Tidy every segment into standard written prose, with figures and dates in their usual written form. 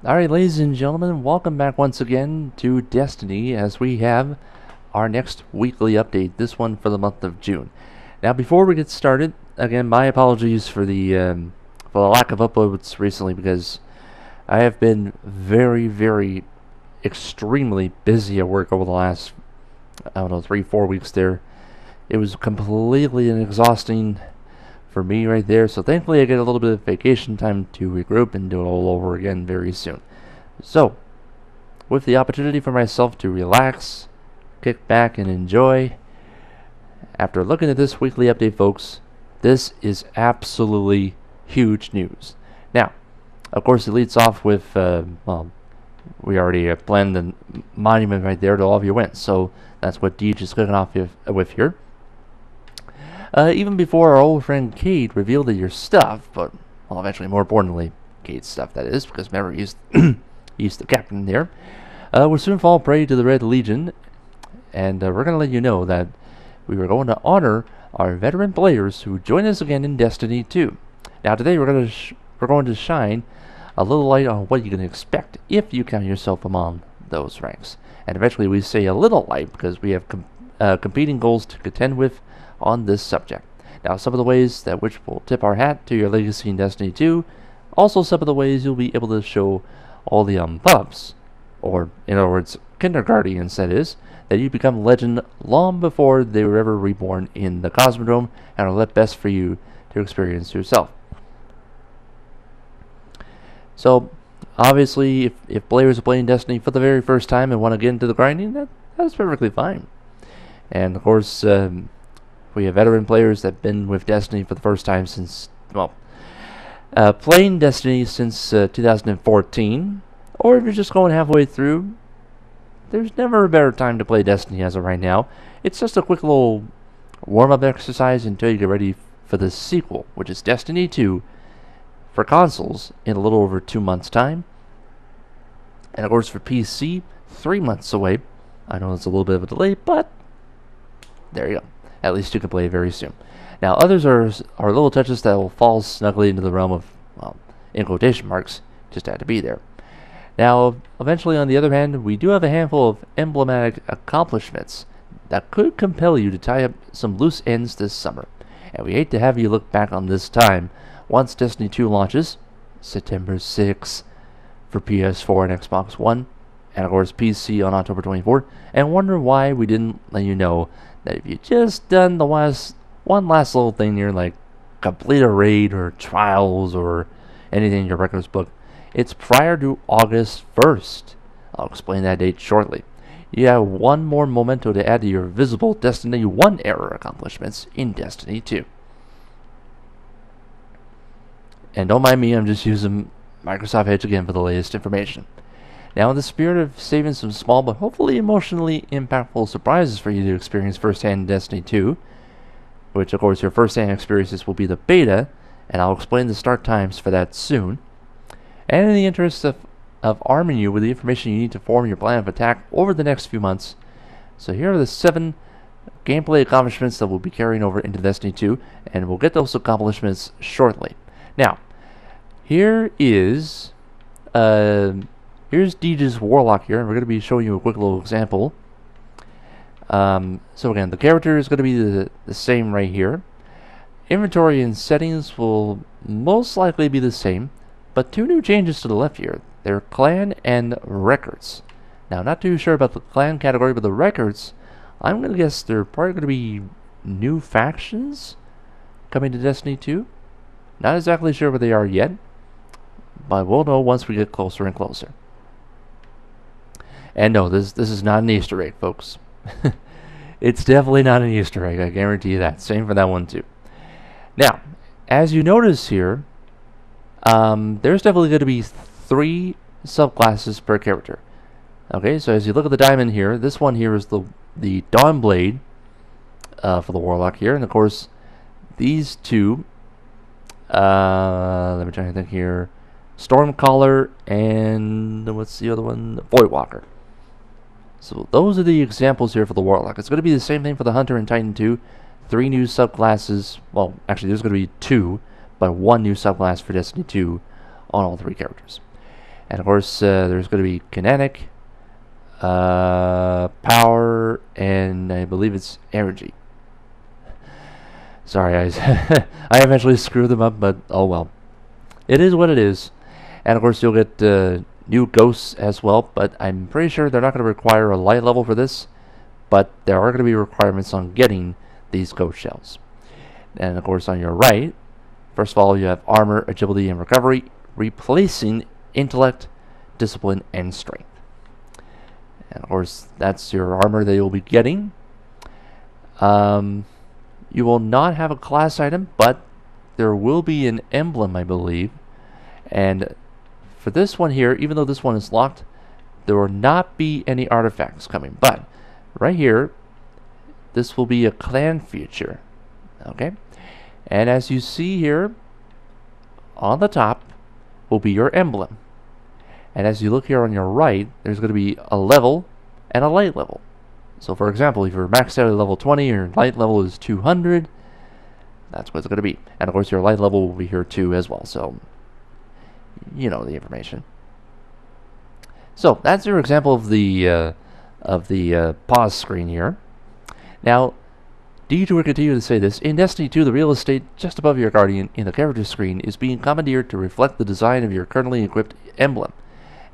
Alright, ladies and gentlemen, welcome back once again to Destiny as we have our next weekly update, this one for the month of June. Now, before we get started, again, my apologies for the lack of uploads recently because I have been very, extremely busy at work over the last, 3-4 weeks there. It was completely exhausting for me right there, so thankfully I get a little bit of vacation time to regroup and do it all over again very soon. So, with the opportunity for myself to relax, kick back and enjoy, after looking at this weekly update, folks, this is absolutely huge news. Now, of course, it leads off with, we already planned the monument right there to all of your wins, so that's what Deej is kicking off with here. Even before our old friend Cade revealed your stuff, but, well, eventually, more importantly, Cade's stuff, that is, because remember, he's the captain there, will soon fall prey to the Red Legion, and we're going to let you know that we were going to honor our veteran players who join us again in Destiny 2. Now, today, we're going to shine a little light on what you can expect if you count yourself among those ranks. And eventually, we say a little light because we have competing goals to contend with on this subject. Now, some of the ways that which will tip our hat to your legacy in Destiny 2, also some of the ways you'll be able to show all the pups, or in other words, kindergartens, that is, that you become legend long before they were ever reborn in the Cosmodrome and are left best for you to experience yourself. So, obviously, if players are playing Destiny for the very first time and want to get into the grinding, that's perfectly fine. And of course, we have veteran players that have been with Destiny for the first time since, well, playing Destiny since 2014, or if you're just going halfway through, there's never a better time to play Destiny as of right now. It's just a quick little warm-up exercise until you get ready for the sequel, which is Destiny 2 for consoles in a little over 2 months' time. And of course for PC, 3 months away. I know it's a little bit of a delay, but there you go. At least you can play very soon. Now, others are little touches that will fall snugly into the realm of, well, in quotation marks, just had to be there. Now, eventually, on the other hand, we do have a handful of emblematic accomplishments that could compel you to tie up some loose ends this summer. And we hate to have you look back on this time once Destiny 2 launches, September 6th for PS4 and Xbox One, and of course PC on October 24th, and wonder why we didn't let you know that if you just done the one last little thing here, like complete a raid or trials or anything in your records book, it's prior to August 1st. I'll explain that date shortly. You have one more memento to add to your visible Destiny 1 era accomplishments in Destiny 2. And don't mind me, I'm just using Microsoft Edge again for the latest information. Now, in the spirit of saving some small but hopefully emotionally impactful surprises for you to experience firsthand in Destiny 2, which of course your firsthand experiences will be the beta, and I'll explain the start times for that soon, and in the interest of arming you with the information you need to form your plan of attack over the next few months, so here are the 7 gameplay accomplishments that we'll be carrying over into Destiny 2, and we'll get those accomplishments shortly. Now, here is here's Deej's Warlock here, and we're going to be showing you a quick little example. So again, the character is going to be the same right here. Inventory and settings will most likely be the same, but 2 new changes to the left here. They're clan and records. Now, not too sure about the clan category, but the records, I'm going to guess they're probably going to be new factions coming to Destiny 2. Not exactly sure what they are yet, but we'll know once we get closer and closer. And no, this is not an Easter egg, folks. It's definitely not an Easter egg, I guarantee you that. Same for that one, too. Now, as you notice here, there's definitely going to be 3 subclasses per character. Okay, so as you look at the diamond here, this one here is the Dawnblade for the Warlock here. And of course, these 2, let me try to think here, Stormcaller and what's the other one? Voidwalker. So those are the examples here for the Warlock. It's going to be the same thing for the Hunter and Titan 2. 3 new subclasses. Well, actually, there's going to be 2, but 1 new subclass for Destiny 2 on all 3 characters. And of course, there's going to be kinetic, power, and I believe it's energy. Sorry, I I eventually screwed them up, but oh well. It is what it is. And of course, you'll get new ghosts as well, but I'm pretty sure they're not going to require a light level for this, but there are going to be requirements on getting these ghost shells. And of course, on your right, first of all, you have armor, agility, and recovery, replacing intellect, discipline, and strength. And of course, that's your armor that you'll be getting. You will not have a class item, but there will be an emblem, I believe. And for this one here, even though this one is locked, there will not be any artifacts coming. But right here, this will be a clan feature. Okay? And as you see here, on the top will be your emblem. And as you look here on your right, there's going to be a level and a light level. So for example, if you're maxed out at level 20, your light level is 200, that's what it's going to be. And of course your light level will be here too as well, so you know the information. So that's your example of the pause screen here. Now, Detour continue to say this, in Destiny 2, the real estate just above your Guardian in the character screen is being commandeered to reflect the design of your currently equipped emblem,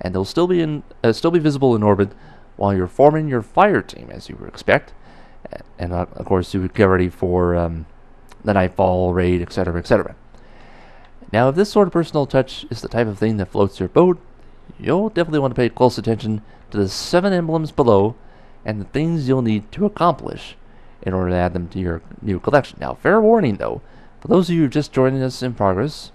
and they'll still be visible in orbit while you're forming your fire team, as you would expect. And of course, you would get ready for the Nightfall raid, etc., etc. Now, if this sort of personal touch is the type of thing that floats your boat, you'll definitely want to pay close attention to the 7 emblems below and the things you'll need to accomplish in order to add them to your new collection. Now, fair warning though, for those of you just joining us in progress,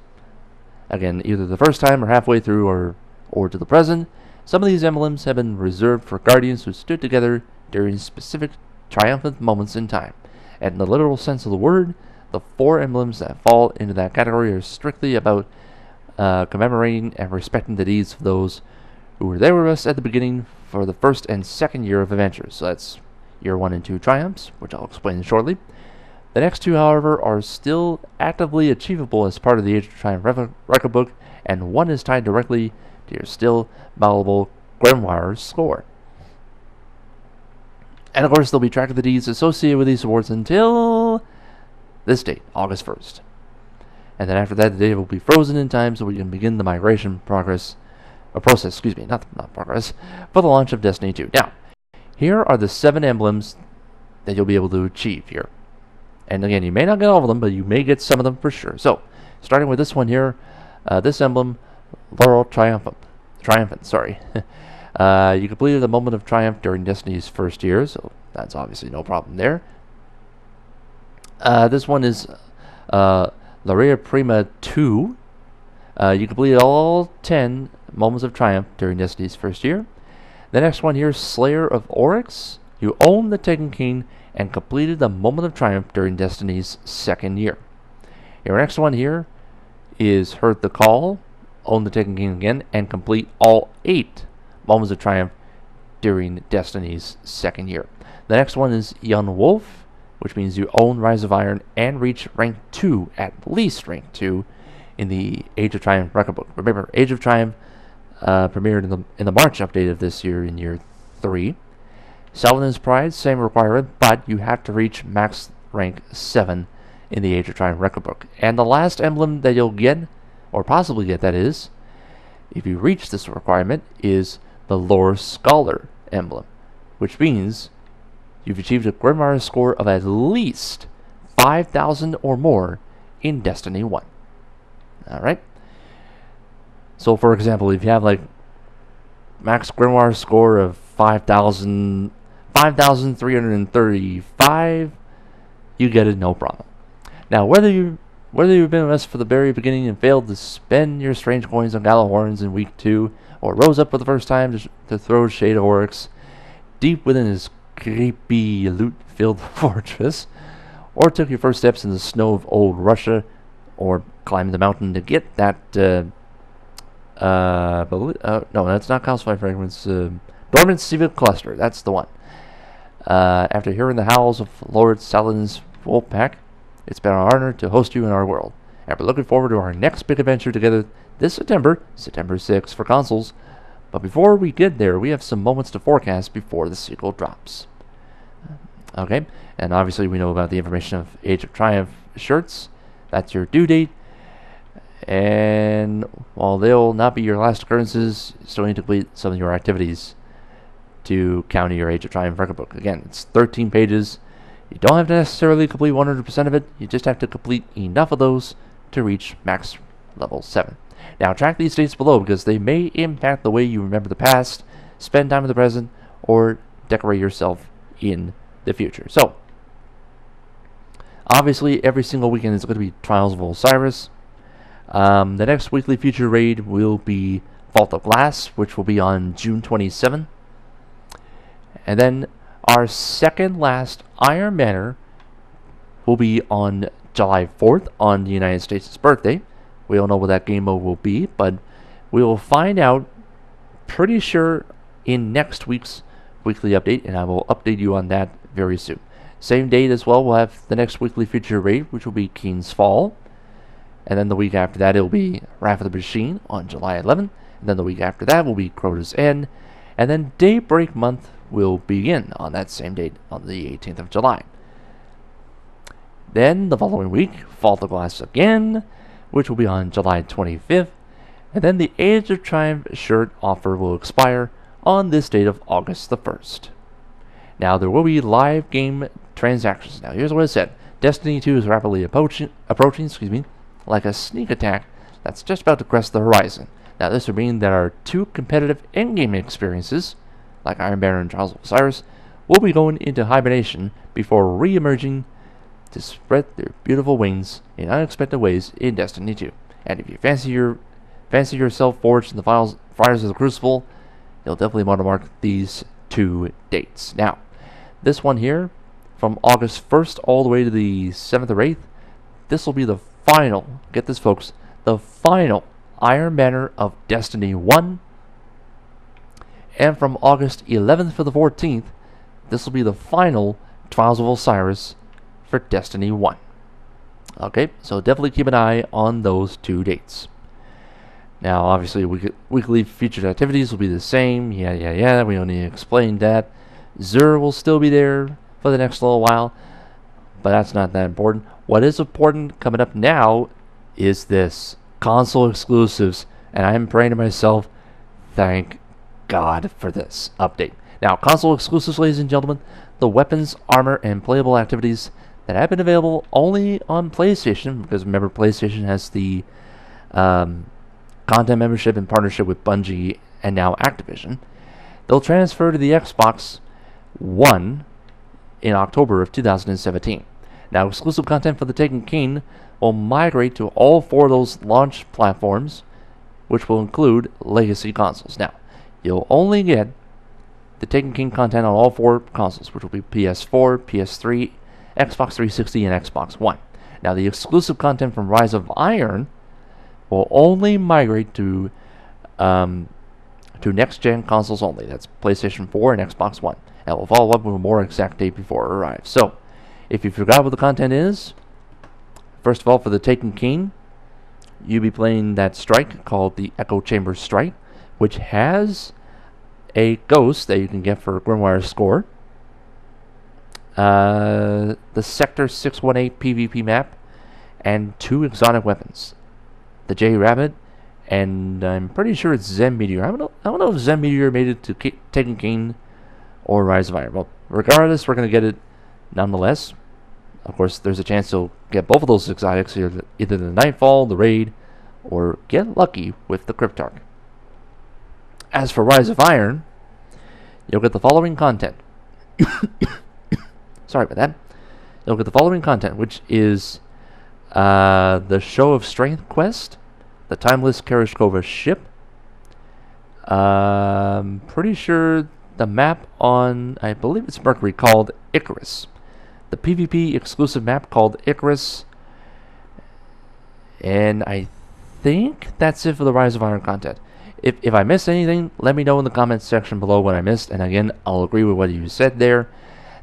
again, either the first time or halfway through or to the present, some of these emblems have been reserved for guardians who stood together during specific triumphant moments in time. And in the literal sense of the word, the 4 emblems that fall into that category are strictly about commemorating and respecting the deeds of those who were there with us at the beginning for the first and second year of adventures. So that's year 1 and 2 triumphs, which I'll explain shortly. The next 2, however, are still actively achievable as part of the Age of Triumph record book, and 1 is tied directly to your still malleable Grimoire score. And of course, they'll be tracking the deeds associated with these awards until this date, August 1st. And then after that, the data will be frozen in time so we can begin the migration process, not progress, for the launch of Destiny 2. Now, here are the 7 emblems that you'll be able to achieve here. And again, you may not get all of them, but you may get some of them for sure. So, starting with this one here, this emblem, Laurel Triumphant. You completed the moment of triumph during Destiny's first year, so that's obviously no problem there. This one is Laria Prima 2. You completed all 10 moments of triumph during Destiny's first year. The next one here, Slayer of Oryx. You owned the Taken King and completed the moment of triumph during Destiny's second year. Your next one here is Heard the Call. Own the Taken King again and complete all 8 moments of triumph during Destiny's second year. The next one is Young Wolf, which means you own Rise of Iron and reach rank 2, at least rank 2, in the Age of Triumph record book. Remember, Age of Triumph premiered in the March update of this year in year 3. Saladin's Pride, same requirement, but you have to reach max rank 7 in the Age of Triumph record book. And the last emblem that you'll get, or possibly get, that is, if you reach this requirement, is the Lore Scholar emblem, which means you've achieved a Grimoire score of at least 5,000 or more in Destiny 1. Alright? So, for example, if you have like max Grimoire score of 5,335, you get it no problem. Now, whether you've been with us for the very beginning and failed to spend your strange coins on Galahorns in week 2, or rose up for the first time to throw shade at Oryx deep within his creepy loot-filled fortress, or took your first steps in the snow of old Russia, or climbed the mountain to get that, no, that's not Calcify Fragments, Dormant Civic Cluster, that's the one. After hearing the howls of Lord Saladin's wolf pack, it's been an honor to host you in our world, and we're looking forward to our next big adventure together this September, September 6th for consoles. But before we get there, we have some moments to forecast before the sequel drops. Okay, and obviously we know about the information of Age of Triumph shirts. That's your due date. And while they'll not be your last occurrences, you still need to complete some of your activities to counter your Age of Triumph record book. Again, it's 13 pages. You don't have to necessarily complete 100% of it. You just have to complete enough of those to reach max level 7. Now, track these dates below because they may impact the way you remember the past, spend time in the present, or decorate yourself in the future. So, obviously, every single weekend is going to be Trials of Osiris. The next weekly feature raid will be Vault of Glass, which will be on June 27th. And then our second last Iron Banner will be on July 4th on the United States' birthday. We don't know what that game mode will be, but we will find out pretty sure in next week's weekly update, and I will update you on that very soon. Same date as well, we'll have the next weekly feature raid, which will be King's Fall. And then the week after that, it will be Wrath of the Machine on July 11th. And then the week after that will be Crota's End. And then Daybreak Month will begin on that same date, on the 18th of July. Then the following week, Vault of Glass again, which will be on July 25th. And then the Age of Triumph shirt offer will expire on this date of August the 1st. Now, there will be live game transactions. Now, here's what it said. Destiny 2 is rapidly approaching, like a sneak attack that's just about to crest the horizon. Now, this would mean that our two competitive endgame experiences, like Iron Banner and Trials of Osiris, will be going into hibernation before re-emerging to spread their beautiful wings in unexpected ways in Destiny 2. And if you fancy yourself forged in the fires of the Crucible, you'll definitely want to mark these two dates. Now, this one here, from August 1st all the way to the 7th or 8th, this will be the final, get this folks, the final Iron Banner of Destiny 1. And from August 11th to the 14th, this will be the final Trials of Osiris for Destiny 1. Okay, so definitely keep an eye on those two dates. Now, obviously, weekly featured activities will be the same. We don't need to explain that. Xur will still be there for the next little while, but that's not that important. What is important coming up now is this console exclusives, and I'm praying to myself, thank God for this update. Now, console exclusives, ladies and gentlemen, the weapons, armor, and playable activities that have been available only on PlayStation, because remember, PlayStation has the content membership in partnership with Bungie and now Activision. They'll transfer to the Xbox One in October of 2017. Now, exclusive content for the Taken King will migrate to all four of those launch platforms, which will include legacy consoles. Now, you'll only get the Taken King content on all four consoles, which will be PS4, PS3, Xbox 360, and Xbox One. Now, the exclusive content from Rise of Iron will only migrate to next-gen consoles only. That's PlayStation 4 and Xbox One. And we'll follow up with a more exact date before it arrives. So, if you forgot what the content is, first of all, for the Taken King, you'll be playing that strike called the Echo Chamber Strike, which has a ghost that you can get for a Grimoire score, the Sector 618 PvP map, and two exotic weapons, the J Rabbit, and I'm pretty sure it's Zen Meteor. I don't know if Zen Meteor made it to Taken King or Rise of Iron. Well, regardless, we're going to get it nonetheless. Of course, there's a chance you'll get both of those exotics, either the Nightfall, the Raid, or get lucky with the Cryptarch. As for Rise of Iron, you'll get the following content. Sorry about that. You'll get the following content, which is the Show of Strength quest, the Timeless Karashkova ship. Pretty sure the map on, I believe it's Mercury, called Icarus. The PvP exclusive map called Icarus. And I think that's it for the Rise of Iron content. If I missed anything, let me know in the comments section below what I missed. And again, I'll agree with what you said there.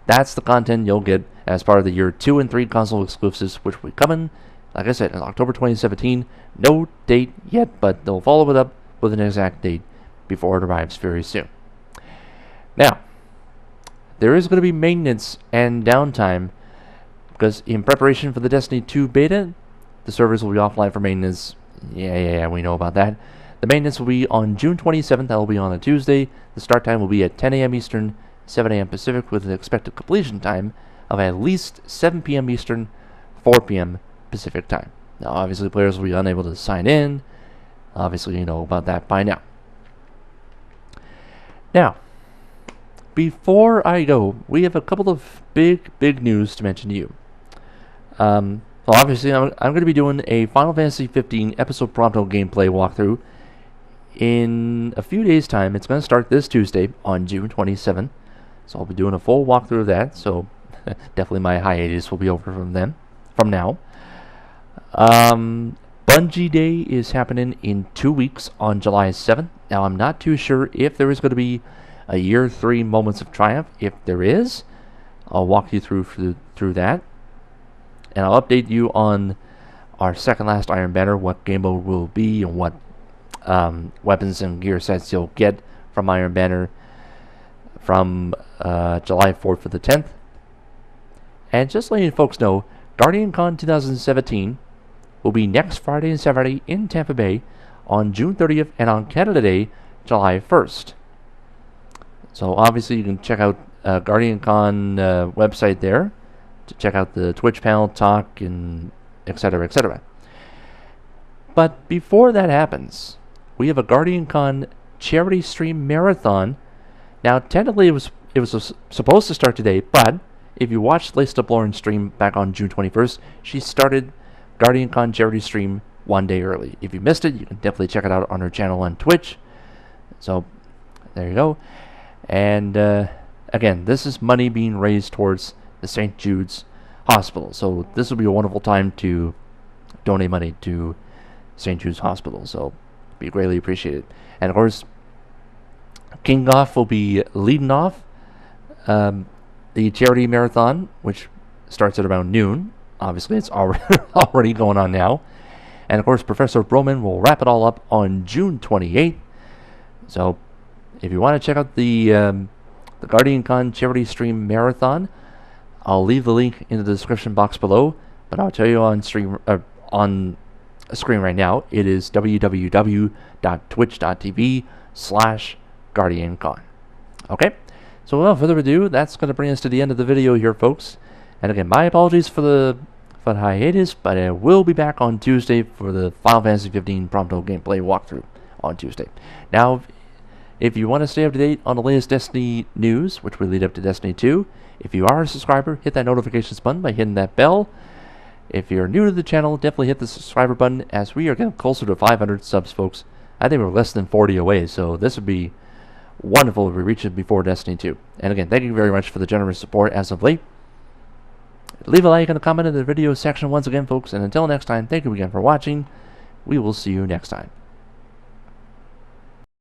That's the content you'll get as part of the Year 2 and 3 console exclusives, which will be coming Like I said, in October 2017. No date yet, but they'll follow it up with an exact date before it arrives very soon. Now, there is going to be maintenance and downtime because in preparation for the Destiny 2 beta, the servers will be offline for maintenance. Yeah, we know about that. The maintenance will be on June 27th. That will be on a Tuesday. The start time will be at 10 a.m. Eastern, 7 a.m. Pacific, with an expected completion time of at least 7 p.m. Eastern, 4 p.m. Pacific time. Now, obviously, players will be unable to sign in. Obviously, you know about that by now. Now, before I go, we have a couple of big news to mention to you. Well, obviously, I'm going to be doing a Final Fantasy 15 episode Prompto gameplay walkthrough in a few days' time. It's going to start this Tuesday on June 27th. So I'll be doing a full walkthrough of that. So definitely my hiatus will be over from now. Bungie Day is happening in 2 weeks on July 7th. Now, I'm not too sure if there is going to be a Year 3 Moments of Triumph. If there is, I'll walk you through that. And I'll update you on our second last Iron Banner, what game mode will be, and what weapons and gear sets you'll get from Iron Banner from July 4th to the 10th. And just letting folks know, GuardianCon 2017 will be next Friday and Saturday in Tampa Bay on June 30th, and on Canada Day, July 1st. So obviously you can check out GuardianCon website there to check out the Twitch panel, talk, and etc., etc. But before that happens, we have a GuardianCon charity stream marathon. Now, technically, it was supposed to start today, but if you watched Laced Up Lauren's stream back on June 21st, she started GuardianCon charity stream 1 day early. If you missed it, you can definitely check it out on her channel on Twitch. So, there you go. And, again, this is money being raised towards the St. Jude's Hospital. So, this will be a wonderful time to donate money to St. Jude's Hospital. So, be greatly appreciated. And, of course, King Goff will be leading off the charity marathon, which starts at around noon. Obviously, it's already going on now. And, of course, Professor Broman will wrap it all up on June 28th. So, if you want to check out the GuardianCon charity stream marathon, I'll leave the link in the description box below. But I'll tell you on screen right now, it is www.twitch.tv/GuardianCon. Okay? So without further ado, that's going to bring us to the end of the video here, folks. And again, my apologies for the hiatus, but I will be back on Tuesday for the Final Fantasy 15 Prompto gameplay walkthrough on Tuesday. Now, if you want to stay up to date on the latest Destiny news, which will lead up to Destiny 2, if you are a subscriber, hit that notifications button by hitting that bell. If you're new to the channel, definitely hit the subscriber button, as we are getting closer to 500 subs, folks. I think we're less than 40 away, so this would be wonderful if we reach it before Destiny 2. And again, thank you very much for the generous support as of late. Leave a like and a comment in the video section once again, folks, and until next time, thank you again for watching. We will see you next time.